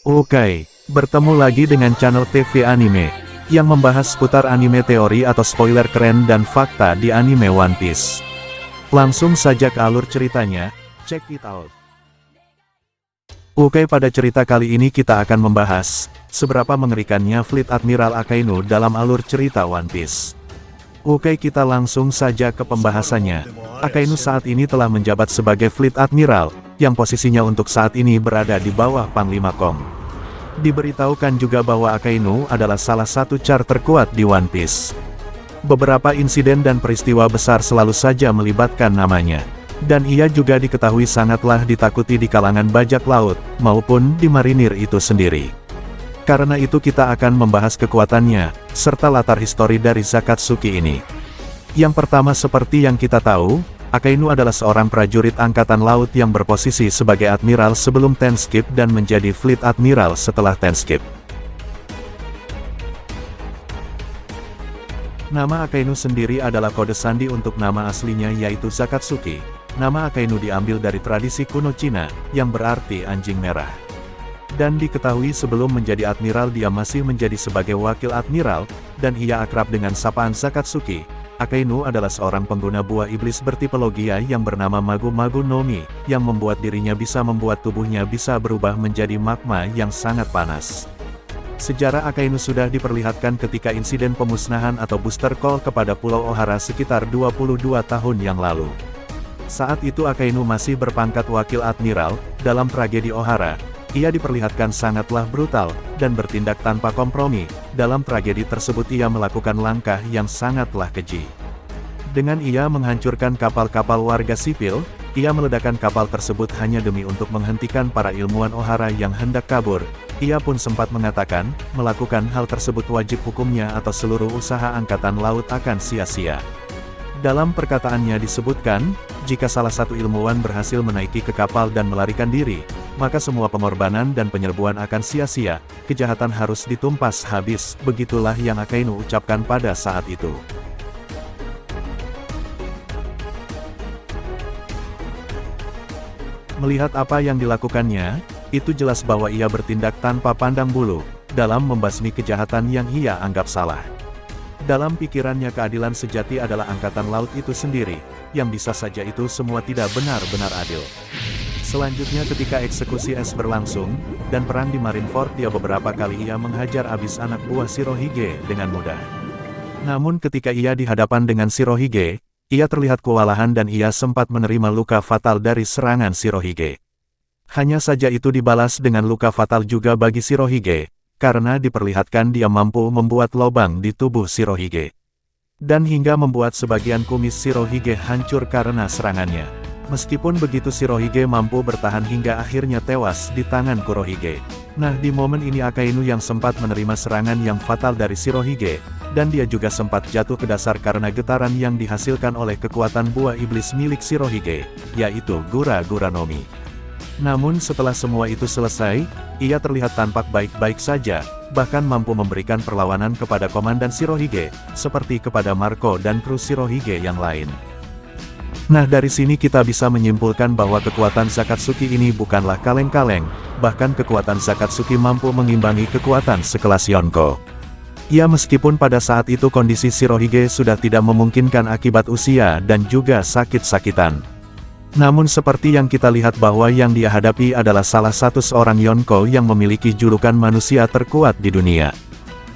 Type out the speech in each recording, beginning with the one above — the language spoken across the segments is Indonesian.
Oke, bertemu lagi dengan channel TV Anime, yang membahas seputar anime teori atau spoiler keren dan fakta di anime One Piece. Langsung saja ke alur ceritanya, check it out. Oke, pada cerita kali ini kita akan membahas, seberapa mengerikannya Fleet Admiral Akainu dalam alur cerita One Piece. Oke, kita langsung saja ke pembahasannya. Akainu saat ini telah menjabat sebagai Fleet Admiral, yang posisinya untuk saat ini berada di bawah Panglima Kong. Diberitahukan juga bahwa Akainu adalah salah satu char terkuat di One Piece. Beberapa insiden dan peristiwa besar selalu saja melibatkan namanya. Dan ia juga diketahui sangatlah ditakuti di kalangan bajak laut, maupun di marinir itu sendiri. Karena itu kita akan membahas kekuatannya, serta latar histori dari Zakatsuki ini. Yang pertama seperti yang kita tahu, Akainu adalah seorang prajurit angkatan laut yang berposisi sebagai admiral sebelum Ten Skip dan menjadi Fleet Admiral setelah Ten Skip. Nama Akainu sendiri adalah kode sandi untuk nama aslinya yaitu Zakatsuki. Nama Akainu diambil dari tradisi kuno Cina, yang berarti anjing merah. Dan diketahui sebelum menjadi admiral dia masih menjadi sebagai wakil admiral, dan ia akrab dengan sapaan Zakatsuki. Akainu adalah seorang pengguna buah iblis bertipe logia yang bernama Magu-Magu no Mi, yang membuat dirinya bisa membuat tubuhnya bisa berubah menjadi magma yang sangat panas. Sejarah Akainu sudah diperlihatkan ketika insiden pemusnahan atau booster call kepada Pulau Ohara sekitar 22 tahun yang lalu. Saat itu Akainu masih berpangkat wakil admiral, dalam tragedi Ohara. Ia diperlihatkan sangatlah brutal, dan bertindak tanpa kompromi. Dalam tragedi tersebut ia melakukan langkah yang sangatlah keji. Dengan ia menghancurkan kapal-kapal warga sipil, ia meledakkan kapal tersebut hanya demi untuk menghentikan para ilmuwan Ohara yang hendak kabur. Ia pun sempat mengatakan, melakukan hal tersebut wajib hukumnya atau seluruh usaha angkatan laut akan sia-sia. Dalam perkataannya disebutkan, jika salah satu ilmuwan berhasil menaiki ke kapal dan melarikan diri, maka semua pengorbanan dan penyerbuan akan sia-sia, kejahatan harus ditumpas habis, begitulah yang Akainu ucapkan pada saat itu. Melihat apa yang dilakukannya, itu jelas bahwa ia bertindak tanpa pandang bulu, dalam membasmi kejahatan yang ia anggap salah. Dalam pikirannya keadilan sejati adalah angkatan laut itu sendiri, yang bisa saja itu semua tidak benar-benar adil. Selanjutnya ketika eksekusi es berlangsung, dan perang di Marineford dia beberapa kali ia menghajar habis anak buah Shirohige dengan mudah. Namun ketika ia di hadapan dengan Shirohige, ia terlihat kewalahan dan ia sempat menerima luka fatal dari serangan Shirohige. Hanya saja itu dibalas dengan luka fatal juga bagi Shirohige, karena diperlihatkan dia mampu membuat lubang di tubuh Shirohige. Dan hingga membuat sebagian kumis Shirohige hancur karena serangannya. Meskipun begitu Shirohige mampu bertahan hingga akhirnya tewas di tangan Kurohige. Nah di momen ini Akainu yang sempat menerima serangan yang fatal dari Shirohige, dan dia juga sempat jatuh ke dasar karena getaran yang dihasilkan oleh kekuatan buah iblis milik Shirohige, yaitu Gura-Gura no Mi. Namun setelah semua itu selesai, ia terlihat tampak baik-baik saja, bahkan mampu memberikan perlawanan kepada Komandan Shirohige, seperti kepada Marco dan kru Shirohige yang lain. Nah dari sini kita bisa menyimpulkan bahwa kekuatan Zakatsuki ini bukanlah kaleng-kaleng, bahkan kekuatan Zakatsuki mampu mengimbangi kekuatan sekelas Yonko. Ya meskipun pada saat itu kondisi Shirohige sudah tidak memungkinkan akibat usia dan juga sakit-sakitan. Namun seperti yang kita lihat bahwa yang dia hadapi adalah salah satu seorang Yonko yang memiliki julukan manusia terkuat di dunia.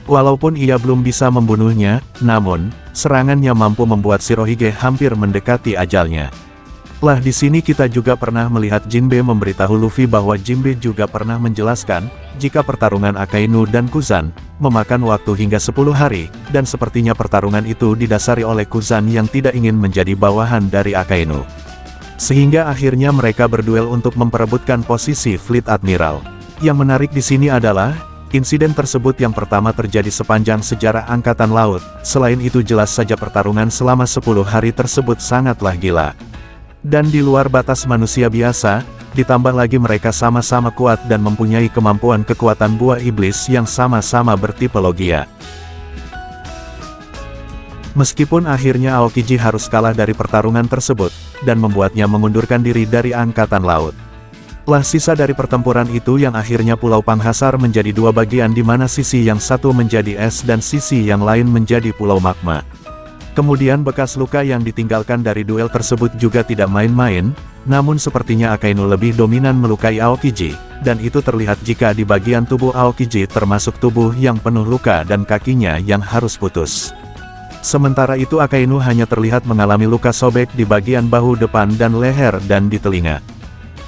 Walaupun ia belum bisa membunuhnya, namun, serangannya mampu membuat Shirohige hampir mendekati ajalnya. Lah di sini kita juga pernah melihat Jinbe memberitahu Luffy bahwa Jinbe juga pernah menjelaskan, jika pertarungan Akainu dan Kuzan, memakan waktu hingga 10 hari, dan sepertinya pertarungan itu didasari oleh Kuzan yang tidak ingin menjadi bawahan dari Akainu. Sehingga akhirnya mereka berduel untuk memperebutkan posisi Fleet Admiral. Yang menarik di sini adalah, insiden tersebut yang pertama terjadi sepanjang sejarah Angkatan Laut, selain itu jelas saja pertarungan selama 10 hari tersebut sangatlah gila. Dan di luar batas manusia biasa, ditambah lagi mereka sama-sama kuat dan mempunyai kemampuan kekuatan buah iblis yang sama-sama bertipe logia. Meskipun akhirnya Aokiji harus kalah dari pertarungan tersebut, dan membuatnya mengundurkan diri dari Angkatan Laut. Lah sisa dari pertempuran itu yang akhirnya Pulau Panghasar menjadi dua bagian di mana sisi yang satu menjadi es dan sisi yang lain menjadi Pulau Magma. Kemudian bekas luka yang ditinggalkan dari duel tersebut juga tidak main-main, namun sepertinya Akainu lebih dominan melukai Aokiji, dan itu terlihat jika di bagian tubuh Aokiji termasuk tubuh yang penuh luka dan kakinya yang harus putus. Sementara itu Akainu hanya terlihat mengalami luka sobek di bagian bahu depan dan leher dan di telinga.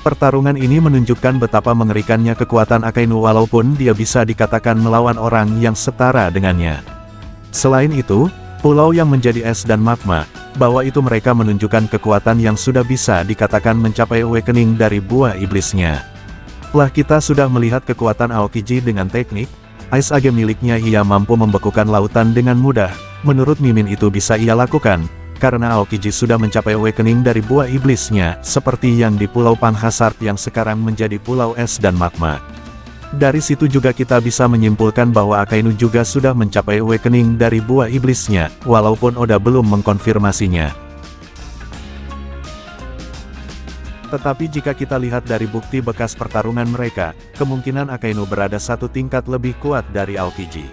Pertarungan ini menunjukkan betapa mengerikannya kekuatan Akainu walaupun dia bisa dikatakan melawan orang yang setara dengannya. Selain itu, pulau yang menjadi es dan magma, bahwa itu mereka menunjukkan kekuatan yang sudah bisa dikatakan mencapai awakening dari buah iblisnya. Lah kita sudah melihat kekuatan Aokiji dengan teknik Ice Age miliknya, ia mampu membekukan lautan dengan mudah. Menurut Mimin itu bisa ia lakukan, karena Aokiji sudah mencapai awakening dari buah iblisnya, seperti yang di Pulau Panghasar yang sekarang menjadi Pulau Es dan Magma. Dari situ juga kita bisa menyimpulkan bahwa Akainu juga sudah mencapai awakening dari buah iblisnya, walaupun Oda belum mengkonfirmasinya. Tetapi jika kita lihat dari bukti bekas pertarungan mereka, kemungkinan Akainu berada satu tingkat lebih kuat dari Aokiji.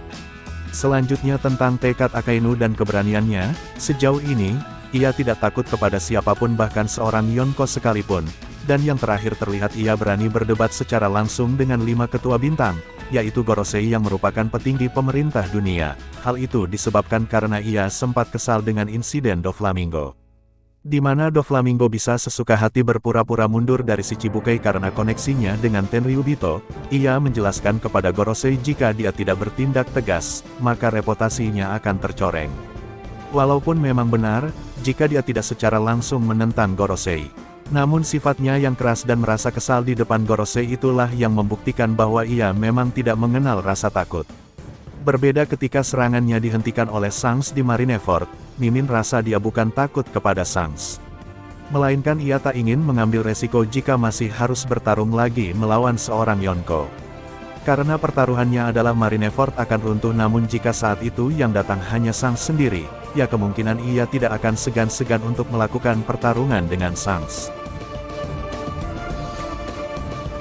Selanjutnya tentang tekad Akainu dan keberaniannya, sejauh ini, ia tidak takut kepada siapapun bahkan seorang Yonko sekalipun. Dan yang terakhir terlihat ia berani berdebat secara langsung dengan 5 ketua bintang, yaitu Gorosei yang merupakan petinggi pemerintah dunia. Hal itu disebabkan karena ia sempat kesal dengan insiden Doflamingo. Di mana Doflamingo bisa sesuka hati berpura-pura mundur dari si Chibukai karena koneksinya dengan Tenryubito, ia menjelaskan kepada Gorosei jika dia tidak bertindak tegas, maka reputasinya akan tercoreng. Walaupun memang benar, jika dia tidak secara langsung menentang Gorosei. Namun sifatnya yang keras dan merasa kesal di depan Gorosei itulah yang membuktikan bahwa ia memang tidak mengenal rasa takut. Berbeda ketika serangannya dihentikan oleh Shanks di Marineford, Mimin rasa dia bukan takut kepada Shanks. Melainkan ia tak ingin mengambil resiko jika masih harus bertarung lagi melawan seorang Yonko. Karena pertaruhannya adalah Marineford akan runtuh, namun jika saat itu yang datang hanya Shanks sendiri, ya kemungkinan ia tidak akan segan-segan untuk melakukan pertarungan dengan Shanks.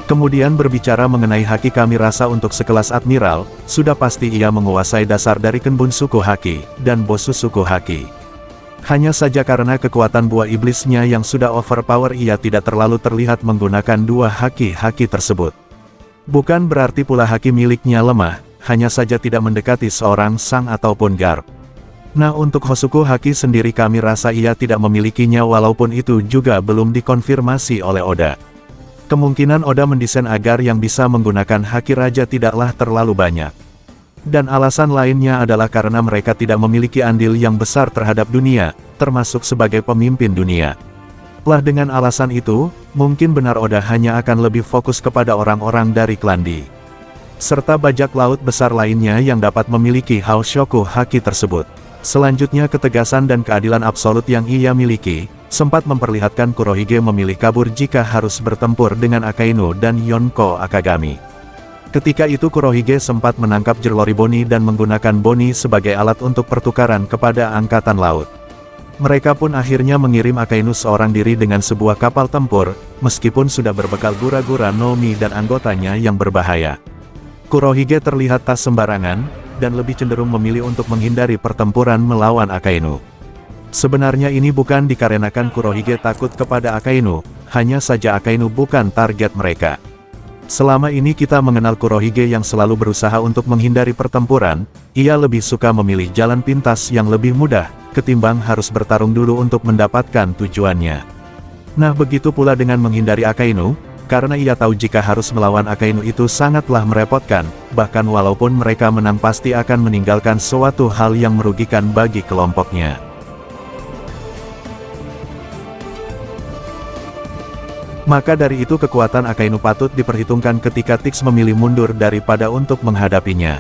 Kemudian berbicara mengenai haki, kami rasa untuk sekelas admiral, sudah pasti ia menguasai dasar dari Kenbun suku haki, dan Bosu suku haki. Hanya saja karena kekuatan buah iblisnya yang sudah overpower, ia tidak terlalu terlihat menggunakan dua haki-haki tersebut. Bukan berarti pula haki miliknya lemah, hanya saja tidak mendekati seorang Sang ataupun Garp. Nah untuk Hosuku haki sendiri kami rasa ia tidak memilikinya, walaupun itu juga belum dikonfirmasi oleh Oda. Kemungkinan Oda mendesain agar yang bisa menggunakan haki raja tidaklah terlalu banyak. Dan alasan lainnya adalah karena mereka tidak memiliki andil yang besar terhadap dunia, termasuk sebagai pemimpin dunia. Lah dengan alasan itu, mungkin benar Oda hanya akan lebih fokus kepada orang-orang dari klan Di. Serta bajak laut besar lainnya yang dapat memiliki Haoshoku haki tersebut. Selanjutnya ketegasan dan keadilan absolut yang ia miliki, sempat memperlihatkan Kurohige memilih kabur jika harus bertempur dengan Akainu dan Yonko Akagami. Ketika itu Kurohige sempat menangkap Jerlori Boni dan menggunakan Boni sebagai alat untuk pertukaran kepada Angkatan Laut. Mereka pun akhirnya mengirim Akainu seorang diri dengan sebuah kapal tempur, meskipun sudah berbekal gura-gura Nomi dan anggotanya yang berbahaya. Kurohige terlihat tak sembarangan, dan lebih cenderung memilih untuk menghindari pertempuran melawan Akainu. Sebenarnya ini bukan dikarenakan Kurohige takut kepada Akainu, hanya saja Akainu bukan target mereka. Selama ini kita mengenal Kurohige yang selalu berusaha untuk menghindari pertempuran, ia lebih suka memilih jalan pintas yang lebih mudah, ketimbang harus bertarung dulu untuk mendapatkan tujuannya. Nah begitu pula dengan menghindari Akainu, karena ia tahu jika harus melawan Akainu itu sangatlah merepotkan, bahkan walaupun mereka menang pasti akan meninggalkan suatu hal yang merugikan bagi kelompoknya. Maka dari itu kekuatan Akainu patut diperhitungkan ketika Tix memilih mundur daripada untuk menghadapinya.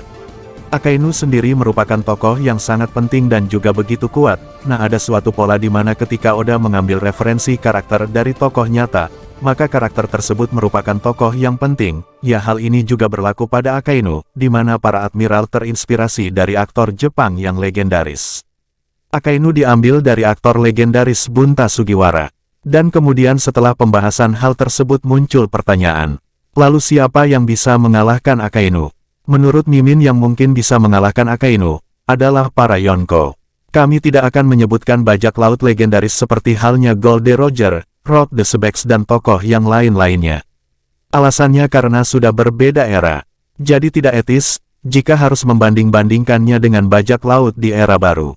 Akainu sendiri merupakan tokoh yang sangat penting dan juga begitu kuat. Nah ada suatu pola di mana ketika Oda mengambil referensi karakter dari tokoh nyata, maka karakter tersebut merupakan tokoh yang penting. Ya hal ini juga berlaku pada Akainu, di mana para admiral terinspirasi dari aktor Jepang yang legendaris. Akainu diambil dari aktor legendaris Bunta Sugiwara. Dan kemudian setelah pembahasan hal tersebut muncul pertanyaan. Lalu siapa yang bisa mengalahkan Akainu? Menurut Mimin yang mungkin bisa mengalahkan Akainu, adalah para Yonko. Kami tidak akan menyebutkan bajak laut legendaris seperti halnya Gold Roger, Rock the Sebex dan tokoh yang lain-lainnya. Alasannya karena sudah berbeda era. Jadi tidak etis, jika harus membanding-bandingkannya dengan bajak laut di era baru.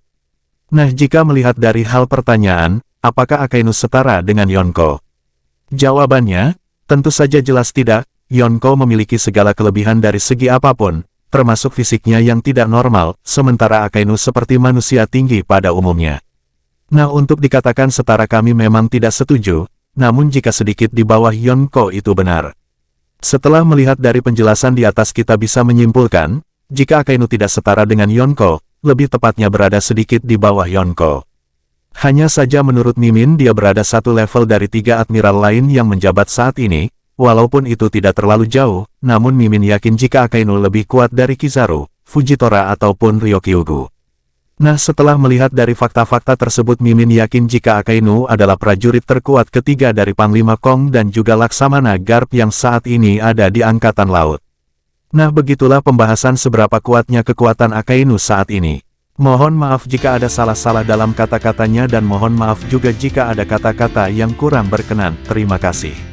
Nah, jika melihat dari hal pertanyaan, apakah Akainu setara dengan Yonko? Jawabannya, tentu saja jelas tidak. Yonko memiliki segala kelebihan dari segi apapun, termasuk fisiknya yang tidak normal, sementara Akainu seperti manusia tinggi pada umumnya. Nah, untuk dikatakan setara kami memang tidak setuju, namun jika sedikit di bawah Yonko itu benar. Setelah melihat dari penjelasan di atas kita bisa menyimpulkan, jika Akainu tidak setara dengan Yonko, lebih tepatnya berada sedikit di bawah Yonko. Hanya saja menurut Mimin dia berada satu level dari 3 admiral lain yang menjabat saat ini, walaupun itu tidak terlalu jauh, namun Mimin yakin jika Akainu lebih kuat dari Kizaru, Fujitora ataupun Ryokyugu. Nah, setelah melihat dari fakta-fakta tersebut Mimin yakin jika Akainu adalah prajurit terkuat ketiga dari Panglima Kong dan juga Laksamana Garp yang saat ini ada di Angkatan Laut. Nah, begitulah pembahasan seberapa kuatnya kekuatan Akainu saat ini. Mohon maaf jika ada salah-salah dalam kata-katanya dan mohon maaf juga jika ada kata-kata yang kurang berkenan. Terima kasih.